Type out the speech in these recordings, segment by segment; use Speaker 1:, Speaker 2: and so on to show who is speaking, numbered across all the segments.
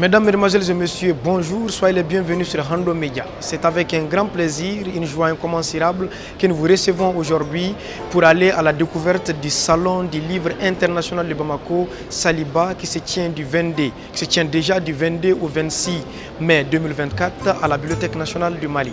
Speaker 1: Mesdames, Mesdemoiselles et Messieurs, bonjour, soyez les bienvenus sur Hando Media. C'est avec un grand plaisir, une joie incommensurable que nous vous recevons aujourd'hui pour aller à la découverte du Salon du Livre International de Bamako, Saliba, qui se tient déjà du 22 au 26 mai 2024 à la Bibliothèque nationale du Mali.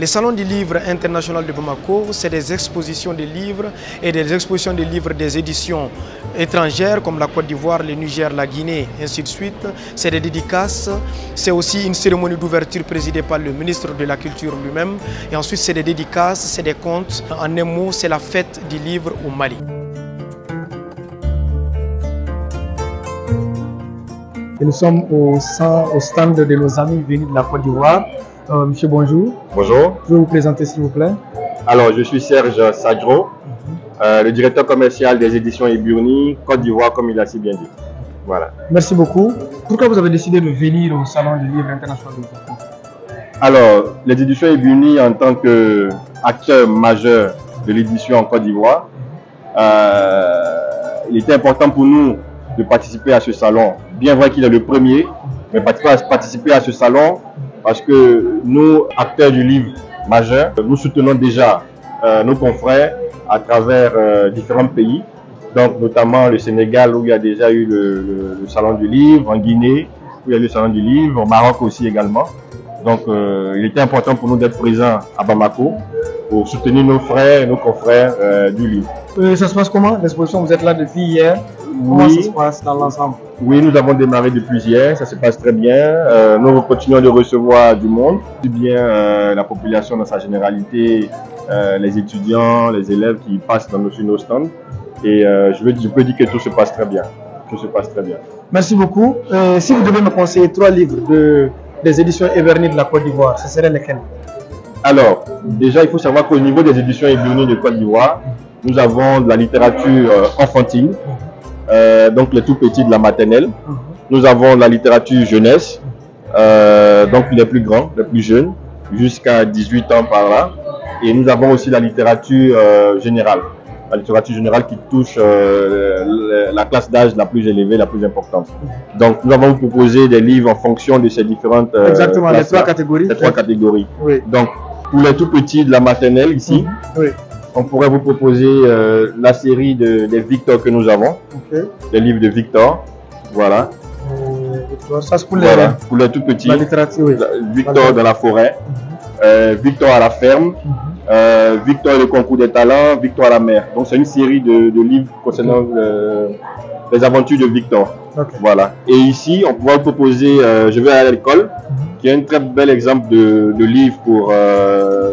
Speaker 1: Le Salon du Livre International de Bamako, c'est des expositions de livres et des expositions de livres des éditions étrangères comme la Côte d'Ivoire, le Niger, la Guinée, ainsi de suite. C'est des dédicaces, c'est aussi une cérémonie d'ouverture présidée par le ministre de la Culture lui-même. Et ensuite, c'est des dédicaces, c'est des contes. En un mot, c'est la fête du livre au Mali. Et nous sommes au stand de nos amis venus de la Côte d'Ivoire. Monsieur, bonjour.
Speaker 2: Bonjour.
Speaker 1: Je vais vous présenter, s'il vous plaît.
Speaker 2: Alors, je suis Serge Sadjo, le directeur commercial des éditions Eburni, Côte d'Ivoire, comme il a si bien dit. Voilà.
Speaker 1: Merci beaucoup. Pourquoi vous avez décidé de venir au Salon du Livre International de Bamako?
Speaker 2: Alors, les éditions Eburni, en tant qu'acteur majeur de l'édition en Côte d'Ivoire, il était important pour nous de participer à ce salon. Bien vrai qu'il est le premier, mais participer à ce salon parce que nous, acteurs du livre majeur, nous soutenons déjà nos confrères à travers différents pays. Donc, notamment le Sénégal où il y a déjà eu le Salon du Livre, en Guinée où il y a eu le Salon du Livre, au Maroc aussi également. Donc, il était important pour nous d'être présents à Bamako pour soutenir nos frères et nos confrères du livre.
Speaker 1: Ça se passe comment? L'exposition, vous êtes là depuis hier. Comment ça se passe dans l'ensemble? Oui,
Speaker 2: nous avons démarré depuis hier, ça se passe très bien. Nous continuons de recevoir du monde, aussi bien la population dans sa généralité, les étudiants, les élèves qui passent sur nos stands. Et je peux dire que tout se passe très bien. Tout se passe très bien.
Speaker 1: Merci beaucoup. Si vous devez me conseiller 3 livres des éditions Eburni de la Côte d'Ivoire, ce serait lesquels?
Speaker 2: Alors, déjà, il faut savoir qu'au niveau des éditions Eburni de Côte d'Ivoire, nous avons de la littérature enfantine, donc les tout petits de la maternelle. Nous avons de la littérature jeunesse, donc les plus grands, les plus jeunes, jusqu'à 18 ans par là. Et nous avons aussi la littérature générale. La littérature générale qui touche la classe d'âge la plus élevée, la plus importante. Donc, nous avons proposé des livres en fonction de ces différentes
Speaker 1: exactement, les 3 catégories.
Speaker 2: Les 3 catégories.
Speaker 1: Oui.
Speaker 2: Donc, pour les tout petits de la maternelle ici,
Speaker 1: oui,
Speaker 2: on pourrait vous proposer la série des Victor que nous avons. Les livres de Victor. Voilà.
Speaker 1: Ça, c'est pour
Speaker 2: pour les tout petits.
Speaker 1: La littérature, oui.
Speaker 2: Victor dans la forêt. Victor à la ferme. Victor et le concours des talents, Victor à la mer. Donc c'est une série de livres concernant les aventures de Victor. Voilà. Et ici, on pourra proposer Je vais aller à l'école, qui est un très bel exemple de livre pour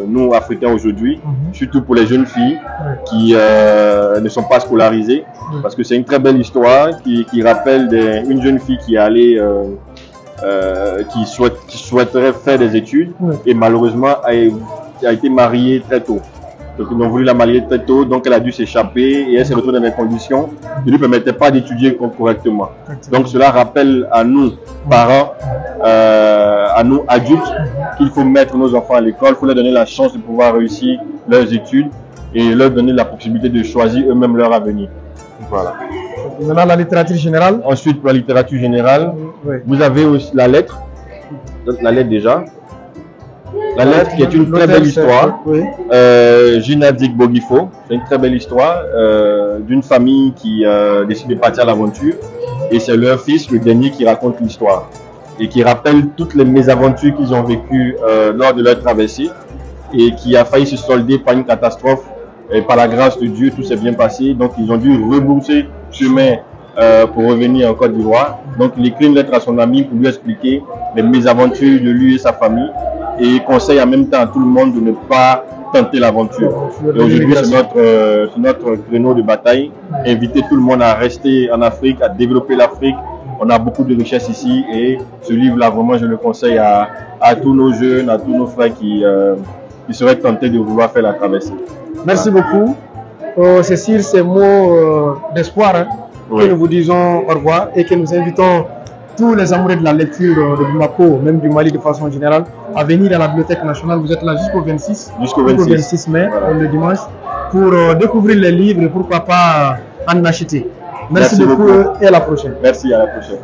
Speaker 2: nous Africains aujourd'hui, surtout pour les jeunes filles qui ne sont pas scolarisées, parce que c'est une très belle histoire qui rappelle une jeune fille qui est allée qui souhaiterait faire des études et malheureusement a été mariée très tôt. Donc ils ont voulu la marier très tôt, donc elle a dû s'échapper et elle s'est retrouvée dans des conditions qui ne lui permettaient pas d'étudier correctement. Donc cela rappelle à nous, parents, à nous adultes, qu'il faut mettre nos enfants à l'école, il faut leur donner la chance de pouvoir réussir leurs études et leur donner la possibilité de choisir eux-mêmes leur avenir. Voilà.
Speaker 1: Maintenant la littérature générale.
Speaker 2: Ensuite pour la littérature générale, vous avez aussi la lettre. Donc la lettre déjà. La lettre qui est une très belle histoire. Gina Dik Bogifo, c'est une très belle histoire d'une famille qui décide de partir à l'aventure et c'est leur fils, le dernier, qui raconte l'histoire et qui rappelle toutes les mésaventures qu'ils ont vécues lors de leur traversée et qui a failli se solder par une catastrophe et par la grâce de Dieu tout s'est bien passé, donc ils ont dû rebrousser chemin pour revenir en Côte d'Ivoire. Donc il écrit une lettre à son ami pour lui expliquer les mésaventures de lui et sa famille. Et il conseille en même temps à tout le monde de ne pas tenter l'aventure. Et aujourd'hui, c'est notre créneau de bataille. Inviter tout le monde à rester en Afrique, à développer l'Afrique. On a beaucoup de richesses ici et ce livre-là, vraiment, je le conseille à tous nos jeunes, à tous nos frères qui seraient tentés de vouloir faire la traversée. Merci beaucoup.
Speaker 1: C'est sur ces mots d'espoir que nous vous disons au revoir et que nous invitons tous les amoureux de la lecture de Bamako, même du Mali de façon générale, à venir à la Bibliothèque nationale. Vous êtes là jusqu'au 26,
Speaker 2: jusqu'au 26
Speaker 1: mai, le dimanche, pour découvrir les livres et pourquoi pas en acheter. Merci beaucoup et à la prochaine.
Speaker 2: Merci, à la prochaine.